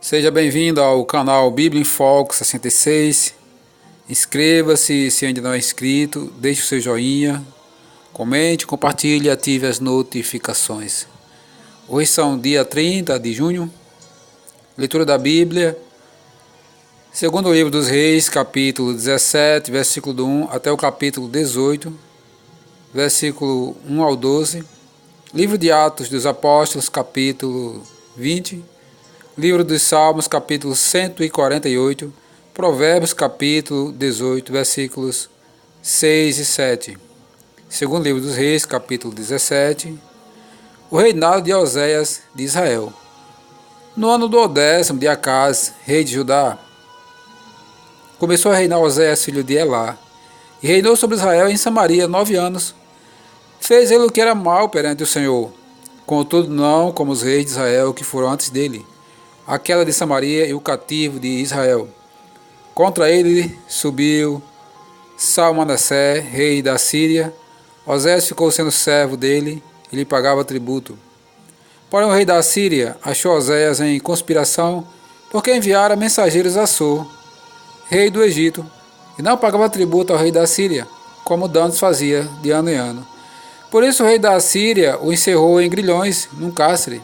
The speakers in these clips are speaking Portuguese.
Seja bem-vindo ao canal Bíblia em Foco 66. Inscreva-se se ainda não é inscrito, deixe o seu joinha, comente, compartilhe e ative as notificações. Hoje são dia 30 de junho, leitura da Bíblia, segundo o livro dos Reis, capítulo 17, versículo do 1 até o capítulo 18, versículo 1 ao 12, livro de Atos dos Apóstolos, capítulo 20, livro dos Salmos, capítulo 148, Provérbios, capítulo 18, versículos 6 e 7. Segundo livro dos Reis, capítulo 17, o reinado de Oséias de Israel. No ano do 10º de Acaz, rei de Judá, começou a reinar Oséias, filho de Elá, e reinou sobre Israel em Samaria 9 anos. Fez ele o que era mal perante o Senhor, contudo não como os reis de Israel que foram antes dele, a queda de Samaria e o cativo de Israel. Contra ele subiu Salmanassé, rei da Síria. Oséias ficou sendo servo dele e lhe pagava tributo. Porém o rei da Síria achou Oséias em conspiração, porque enviara mensageiros a Sur, rei do Egito, e não pagava tributo ao rei da Síria, como dantes fazia de ano em ano. Por isso o rei da Síria o encerrou em grilhões num cárcere,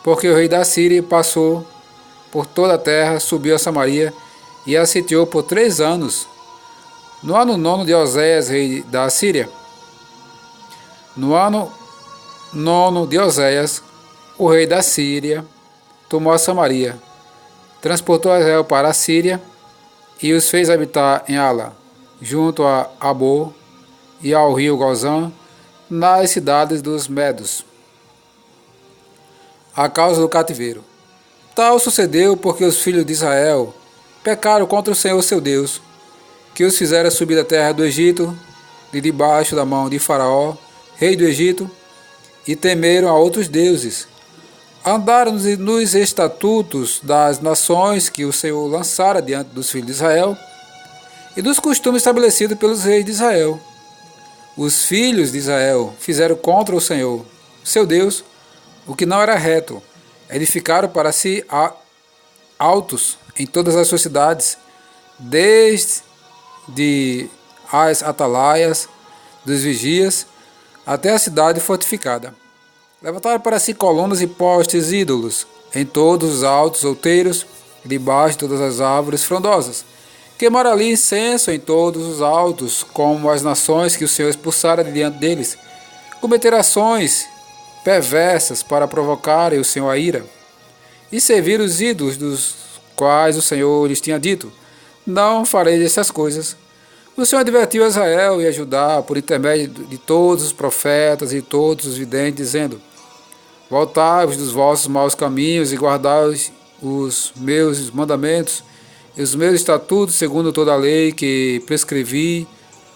porque o rei da Síria passou por toda a terra, subiu a Samaria e a sitiou por 3 anos. No ano 9 de Oséias, rei da Síria, no ano 9 de Oséias, o rei da Síria tomou a Samaria, transportou Israel para a Síria e os fez habitar em Ala, junto a Abor e ao rio Gozã, nas cidades dos Medos, a causa do cativeiro. Tal sucedeu porque os filhos de Israel pecaram contra o Senhor seu Deus, que os fizera subir da terra do Egito, de debaixo da mão de Faraó, rei do Egito, e temeram a outros deuses. Andaram nos estatutos das nações que o Senhor lançara diante dos filhos de Israel, e dos costumes estabelecidos pelos reis de Israel. Os filhos de Israel fizeram contra o Senhor, seu Deus, o que não era reto. Edificaram para si altos em todas as suas cidades, desde as atalaias dos vigias até a cidade fortificada. Levantaram para si colunas e postes ídolos em todos os altos outeiros, debaixo de todas as árvores frondosas. Queimaram ali incenso em todos os altos, como as nações que o Senhor expulsara de diante deles. Cometeram ações perversas para provocarem o Senhor a ira, e serviram os ídolos dos quais o Senhor lhes tinha dito: não fareis essas coisas. O Senhor advertiu a Israel e a Judá por intermédio de todos os profetas e todos os videntes, dizendo: voltai-vos dos vossos maus caminhos e guardai os meus mandamentos e os meus estatutos, segundo toda a lei que prescrevi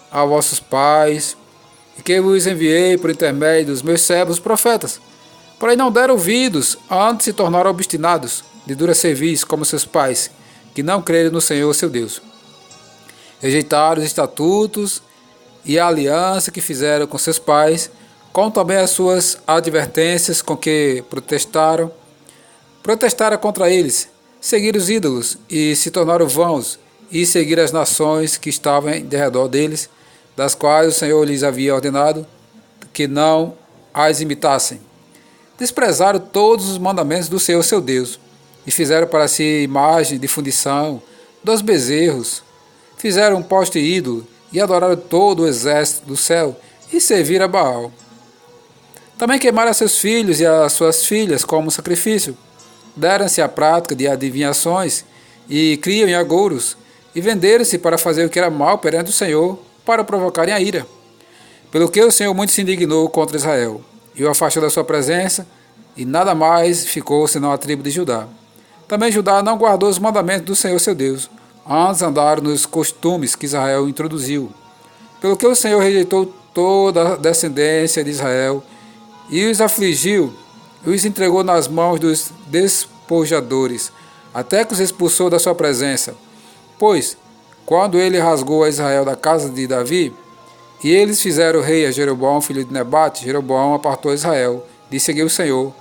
a vossos pais, e que vos enviei por intermédio dos meus servos profetas. Porém não deram ouvidos, antes se tornaram obstinados, de dura cerviz, como seus pais, que não creram no Senhor seu Deus. Rejeitaram os estatutos e a aliança que fizeram com seus pais, como também as suas advertências com que protestaram contra eles, seguiram os ídolos e se tornaram vãos, e seguiram as nações que estavam em derredor deles, das quais o Senhor lhes havia ordenado que não as imitassem. Desprezaram todos os mandamentos do Senhor seu Deus, e fizeram para si imagem de fundição, 2 bezerros, fizeram um poste ídolo, e adoraram todo o exército do céu, e serviram a Baal. Também queimaram a seus filhos e a suas filhas como sacrifício, deram-se à prática de adivinhações, e criam em agouros, e venderam-se para fazer o que era mal perante o Senhor, para provocarem a ira. Pelo que o Senhor muito se indignou contra Israel, e o afastou da sua presença, e nada mais ficou senão a tribo de Judá. Também Judá não guardou os mandamentos do Senhor seu Deus, antes andaram nos costumes que Israel introduziu. Pelo que o Senhor rejeitou toda a descendência de Israel, e os afligiu, e os entregou nas mãos dos despojadores, até que os expulsou da sua presença. Pois, quando ele rasgou a Israel da casa de Davi, e eles fizeram rei a Jeroboão, filho de Nebate, Jeroboão apartou Israel de seguir o Senhor,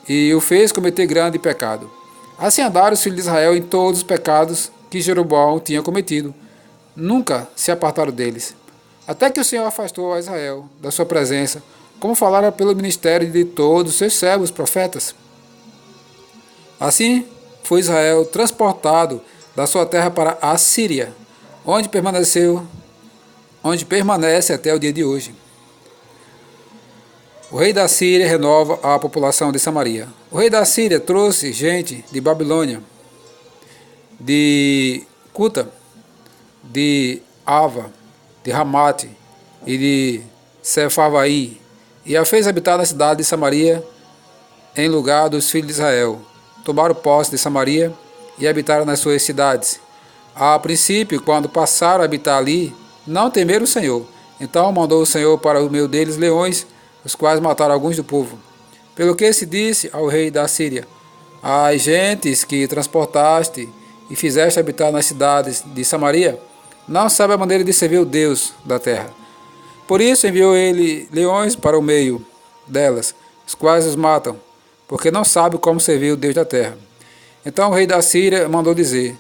e o fez cometer grande pecado. Assim andaram os filhos de Israel em todos os pecados que Jeroboão tinha cometido. Nunca se apartaram deles. Até que o Senhor afastou a Israel da sua presença, como falara pelo ministério de todos os seus servos profetas. Assim foi Israel transportado da sua terra para a Síria, onde permanece até o dia de hoje. O rei da Síria renova a população de Samaria. O rei da Síria trouxe gente de Babilônia, de Cuta, de Ava, de Ramate e de Sefarvaim, e a fez habitar na cidade de Samaria em lugar dos filhos de Israel. Tomaram posse de Samaria e habitaram nas suas cidades. A princípio, quando passaram a habitar ali, não temeram o Senhor. Então mandou o Senhor para o meio deles leões, os quais mataram alguns do povo. Pelo que se disse ao rei da Síria: as gentes que transportaste e fizeste habitar nas cidades de Samaria não sabem a maneira de servir o Deus da terra. Por isso enviou ele leões para o meio delas, os quais os matam, porque não sabem como servir o Deus da terra. Então o rei da Síria mandou dizer: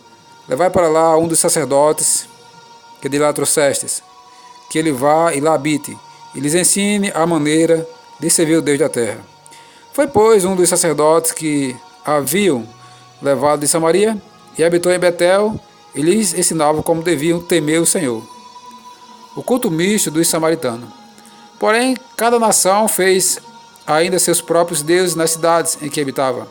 levai para lá um dos sacerdotes que de lá trouxestes, que ele vá e lá habite, e lhes ensine a maneira de servir o Deus da terra. Foi, pois, um dos sacerdotes que haviam levado de Samaria, e habitou em Betel, e lhes ensinava como deviam temer o Senhor. O culto misto dos samaritanos. Porém, cada nação fez ainda seus próprios deuses nas cidades em que habitava,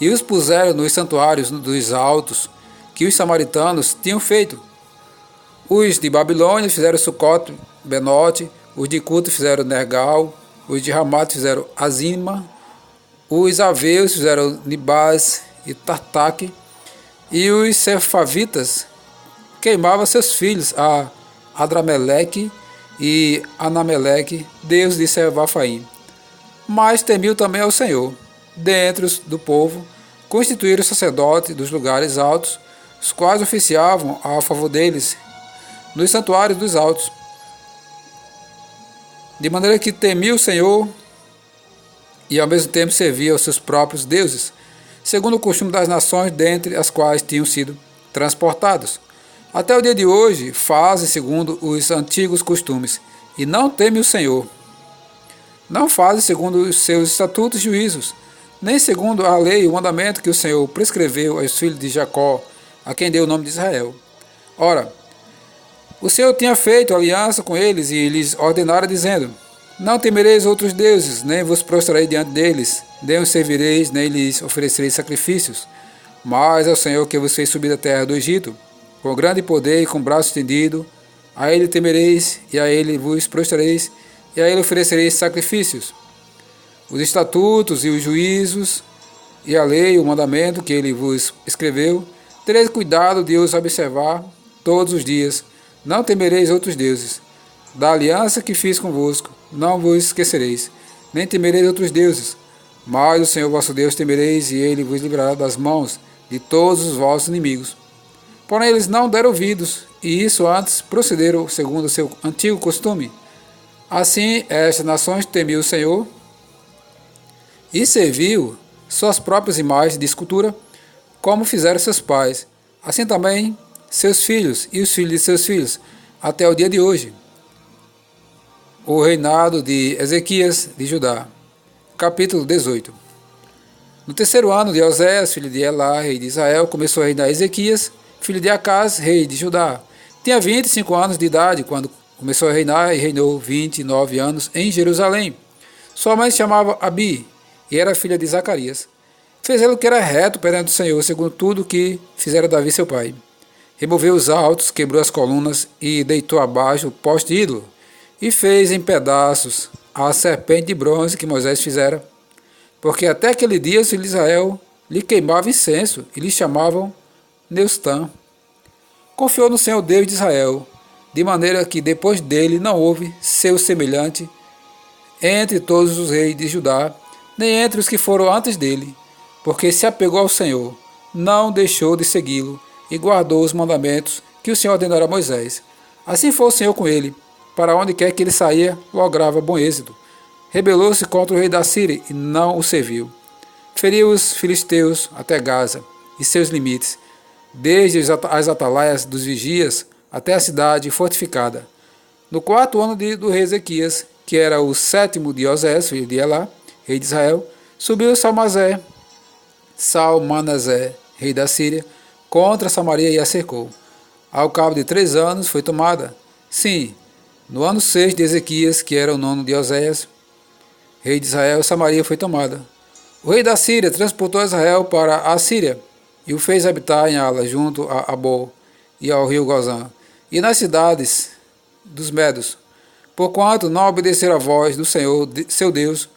e os puseram nos santuários dos altos que os samaritanos tinham feito. Os de Babilônia fizeram Sucote, Benote, os de Cuta fizeram Nergal, os de Ramate fizeram Azima, os aveus fizeram Nibás e Tartaque, e os sefavitas queimavam seus filhos a Adrameleque e Anameleque, deus de Sevafaim. Mas temiam também ao Senhor. Dentre os do povo, constituíram sacerdotes dos lugares altos, os quais oficiavam a favor deles nos santuários dos altos, de maneira que temia o Senhor e ao mesmo tempo servia aos seus próprios deuses, segundo o costume das nações dentre as quais tinham sido transportados. Até o dia de hoje fazem segundo os antigos costumes, e não temem o Senhor. Não fazem segundo os seus estatutos e juízos, nem segundo a lei e o mandamento que o Senhor prescreveu aos filhos de Jacó, a quem deu o nome de Israel. Ora, o Senhor tinha feito aliança com eles e lhes ordenara, dizendo: não temereis outros deuses, nem vos prostrareis diante deles, nem os servireis, nem lhes oferecereis sacrifícios. Mas ao Senhor que vos fez subir da terra do Egito, com grande poder e com braço estendido, a ele temereis, e a ele vos prostrareis, e a ele oferecereis sacrifícios. Os estatutos e os juízos, e a lei e o mandamento que ele vos escreveu, tereis cuidado de os observar todos os dias. Não temereis outros deuses. Da aliança que fiz convosco, não vos esquecereis, nem temereis outros deuses. Mas o Senhor vosso Deus temereis, e ele vos livrará das mãos de todos os vossos inimigos. Porém eles não deram ouvidos, e isso antes procederam segundo o seu antigo costume. Assim estas nações temiam o Senhor e serviu suas próprias imagens de escultura, como fizeram seus pais. Assim também seus filhos e os filhos de seus filhos, até o dia de hoje. O reinado de Ezequias de Judá. Capítulo 18. No terceiro ano de Oséias, filho de Elá, rei de Israel, começou a reinar Ezequias, filho de Acaz, rei de Judá. Tinha 25 anos de idade quando começou a reinar, e reinou 29 anos em Jerusalém. Sua mãe se chamava Abi, e era filha de Zacarias. Fez ele o que era reto perante o Senhor, segundo tudo que fizera Davi seu pai. Removeu os altos, quebrou as colunas e deitou abaixo o poste ídolo, e fez em pedaços a serpente de bronze que Moisés fizera, porque até aquele dia os filhos de Israel lhe queimavam incenso e lhe chamavam Neustã. Confiou no Senhor Deus de Israel, de maneira que depois dele não houve seu semelhante entre todos os reis de Judá, nem entre os que foram antes dele, porque se apegou ao Senhor, não deixou de segui-lo e guardou os mandamentos que o Senhor ordenara a Moisés. Assim foi o Senhor com ele, para onde quer que ele saía, lograva bom êxito. Rebelou-se contra o rei da Síria e não o serviu. feriu os filisteus até Gaza e seus limites, desde as atalaias dos vigias até a cidade fortificada. No 4º ano do rei Ezequias, que era o 7º de Osés, filho de Elá, rei de Israel, subiu Salmanasé, rei da Síria, contra Samaria e a cercou. Ao cabo de 3 anos foi tomada. Sim, no ano 6 de Ezequias, que era o 9º de Oséias, rei de Israel, Samaria foi tomada. O rei da Síria transportou Israel para a Síria e o fez habitar em Ala, junto a Abor e ao rio Gozã, e nas cidades dos Medos, porquanto não obedeceram à voz do Senhor, seu Deus,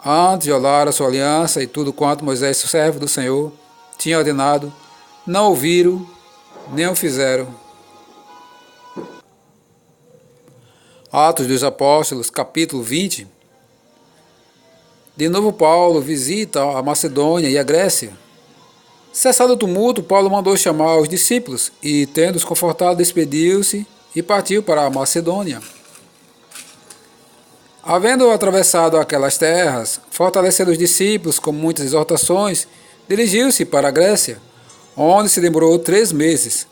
antes violaram a sua aliança e tudo quanto Moisés, servo do Senhor, tinha ordenado, não ouviram, nem o fizeram. Atos dos Apóstolos, capítulo 20. De novo Paulo visita a Macedônia e a Grécia. Cessado o tumulto, Paulo mandou chamar os discípulos e, tendo-os confortado, despediu-se e partiu para a Macedônia. Havendo atravessado aquelas terras, fortalecendo os discípulos com muitas exortações, dirigiu-se para a Grécia, onde se demorou 3 meses,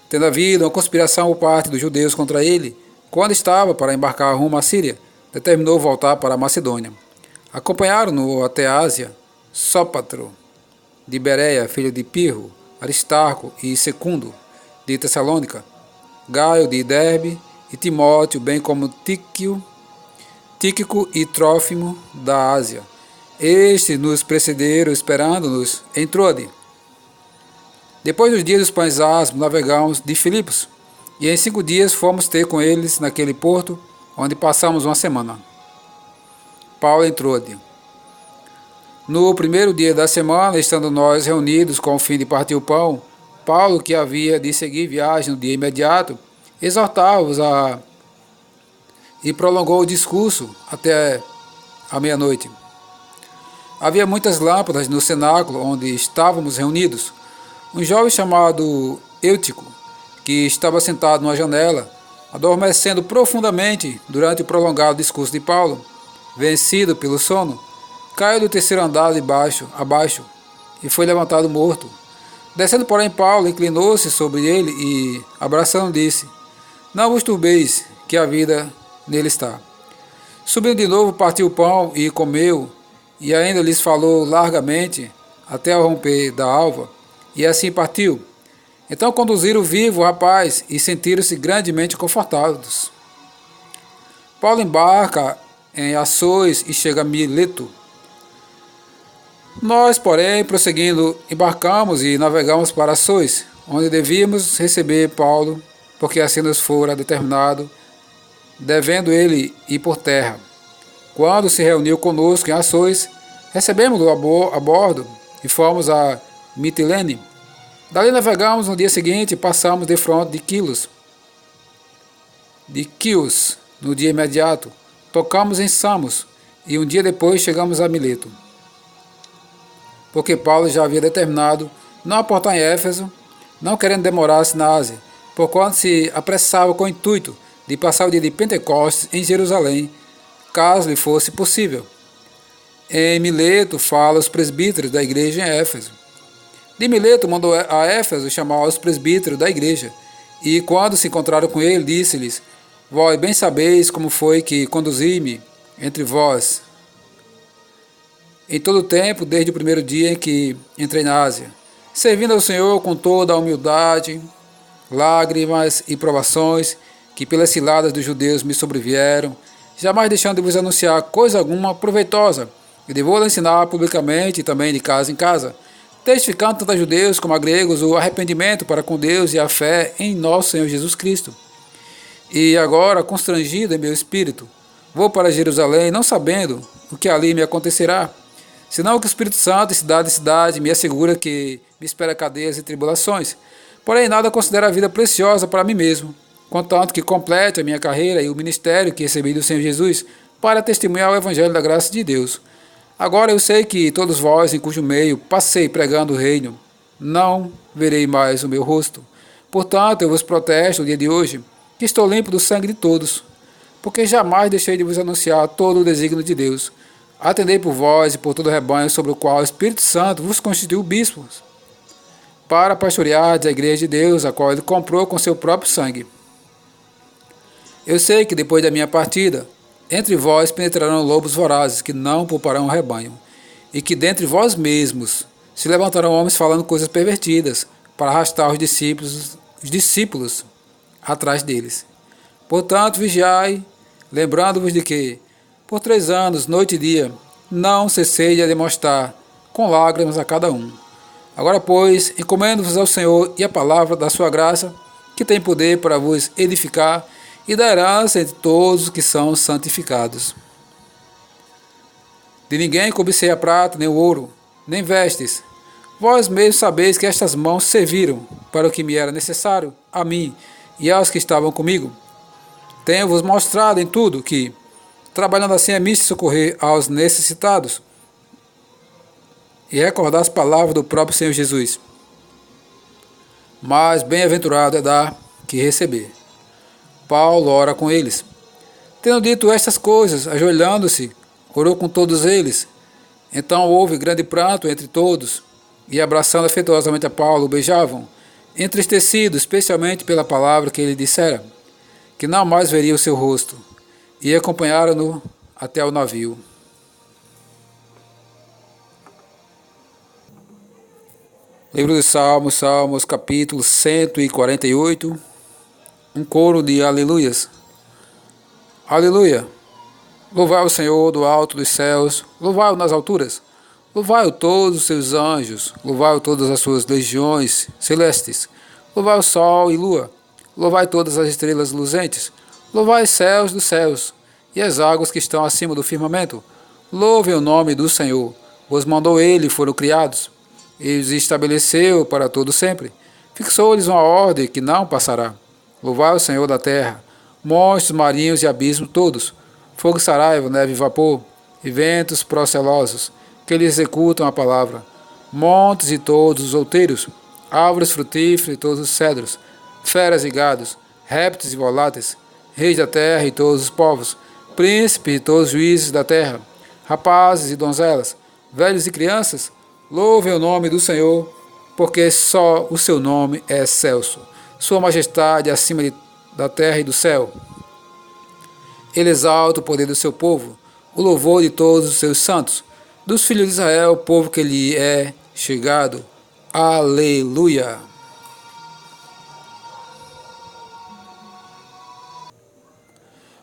tendo havido uma conspiração por parte dos judeus contra ele. Quando estava para embarcar rumo à Síria, determinou voltar para a Macedônia. Acompanharam-no até a Ásia, Sópatro, de Bereia, filho de Pirro, Aristarco e Secundo, de Tessalônica, Gaio de Derbe e Timóteo, bem como Tíquico e Trófimo da Ásia. Estes nos precederam, esperando-nos em Troade. Depois dos dias dos pães asmos, navegamos de Filipos, e em 5 dias fomos ter com eles naquele porto, onde passamos uma semana. Paulo em Troade. No 1º dia da semana, estando nós reunidos com o fim de partir o pão, Paulo, que havia de seguir viagem no dia imediato, exortava-os e prolongou o discurso até a meia-noite. Havia muitas lâmpadas no cenáculo onde estávamos reunidos. Um jovem chamado Eutico, que estava sentado numa janela, adormecendo profundamente durante o prolongado discurso de Paulo, vencido pelo sono, caiu do 3º andar de baixo abaixo e foi levantado morto. Descendo, porém, Paulo inclinou-se sobre ele e, abraçando, disse: Não vos turbeis, que a vida nele está. Subindo de novo, partiu o pão e comeu, e ainda lhes falou largamente, até ao romper da alva, e assim partiu. Então conduziram vivo o rapaz e sentiram-se grandemente confortados. Paulo embarca em Assôis e chega a Mileto. Nós, porém, prosseguindo, embarcamos e navegamos para Assôis, onde devíamos receber Paulo, porque assim nos fora determinado, devendo ele ir por terra. Quando se reuniu conosco em Assôis, recebemos-lo a bordo e fomos a Mitilene. Dali navegamos no dia seguinte e passamos de fronte de Quios, no dia imediato. Tocamos em Samos e um dia depois chegamos a Mileto. Porque Paulo já havia determinado não aportar em Éfeso, não querendo demorar-se na Ásia, porquanto se apressava com o intuito de passar o dia de Pentecostes em Jerusalém, caso lhe fosse possível. Em Mileto fala os presbíteros da igreja em Éfeso. De Mileto mandou a Éfeso chamar os presbíteros da igreja, e quando se encontraram com ele, disse-lhes: Vós bem sabeis como foi que conduzi-me entre vós em todo o tempo, desde o primeiro dia em que entrei na Ásia, servindo ao Senhor com toda a humildade, lágrimas e provações que pelas ciladas dos judeus me sobrevieram, jamais deixando de vos anunciar coisa alguma proveitosa, e de vou ensinar publicamente e também de casa em casa, testificando tanto a judeus como a gregos o arrependimento para com Deus e a fé em nosso Senhor Jesus Cristo. E agora, constrangido em meu espírito, vou para Jerusalém, não sabendo o que ali me acontecerá, senão que o Espírito Santo, de cidade em cidade, me assegura que me espera cadeias e tribulações. Porém, nada considero a vida preciosa para mim mesmo, contanto que complete a minha carreira e o ministério que recebi do Senhor Jesus para testemunhar o Evangelho da graça de Deus. Agora eu sei que todos vós, em cujo meio passei pregando o reino, não verei mais o meu rosto. Portanto, eu vos protesto no dia de hoje, que estou limpo do sangue de todos, porque jamais deixei de vos anunciar todo o desígnio de Deus. Atendei por vós e por todo o rebanho sobre o qual o Espírito Santo vos constituiu bispos, para pastorear a igreja de Deus, a qual ele comprou com seu próprio sangue. Eu sei que depois da minha partida, entre vós penetrarão lobos vorazes, que não pouparão o rebanho, e que dentre vós mesmos se levantarão homens falando coisas pervertidas, para arrastar os discípulos atrás deles. Portanto, vigiai, lembrando-vos de que, por 3 anos, noite e dia, não cessei de demonstrar, com lágrimas a cada um. Agora, pois, encomendo-vos ao Senhor e a palavra da sua graça, que tem poder para vos edificar e dar herança entre todos os que são santificados. De ninguém cobicei a prata, nem o ouro, nem vestes. Vós mesmos sabeis que estas mãos serviram para o que me era necessário, a mim e aos que estavam comigo. Tenho-vos mostrado em tudo que, trabalhando assim, é misto socorrer aos necessitados e recordar as palavras do próprio Senhor Jesus. Mas bem-aventurado é dar que receber. Paulo ora com eles. Tendo dito estas coisas, ajoelhando-se, orou com todos eles. Então houve grande pranto entre todos, e abraçando afetuosamente a Paulo, o beijavam, entristecidos especialmente pela palavra que ele dissera, que não mais veria o seu rosto, e acompanharam-no até o navio. Livro dos Salmos, Salmos, capítulo 148, um coro de aleluias. Aleluia! Louvai o Senhor do alto dos céus, louvai-o nas alturas, louvai-o todos os seus anjos, louvai-o todas as suas legiões celestes, louvai o sol e lua, louvai todas as estrelas luzentes, louvai os céus dos céus, e as águas que estão acima do firmamento. Louvem o nome do Senhor, vos mandou ele e foram criados, e os estabeleceu para todo sempre. Fixou-lhes uma ordem que não passará. Louvai o Senhor da terra, monstros marinhos e abismos todos, fogo saraiva, neve e vapor, e ventos procelosos, que lhe executam a palavra, montes e todos os outeiros, árvores frutíferas e todos os cedros, feras e gados, répteis e voláteis, reis da terra e todos os povos, príncipes e todos os juízes da terra, rapazes e donzelas, velhos e crianças, louvem o nome do Senhor, porque só o seu nome é excelso, sua majestade acima da terra e do céu. Ele exalta o poder do seu povo, o louvor de todos os seus santos, dos filhos de Israel, o povo que lhe é chegado. Aleluia!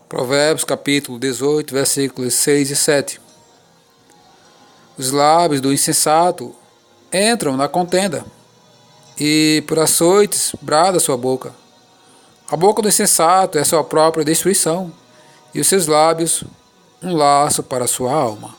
Provérbios capítulo 18, versículos 6 e 7. Os lábios do insensato entram na contenda, e por açoites brada sua boca. A boca do insensato é sua própria destruição, e os seus lábios um laço para a sua alma.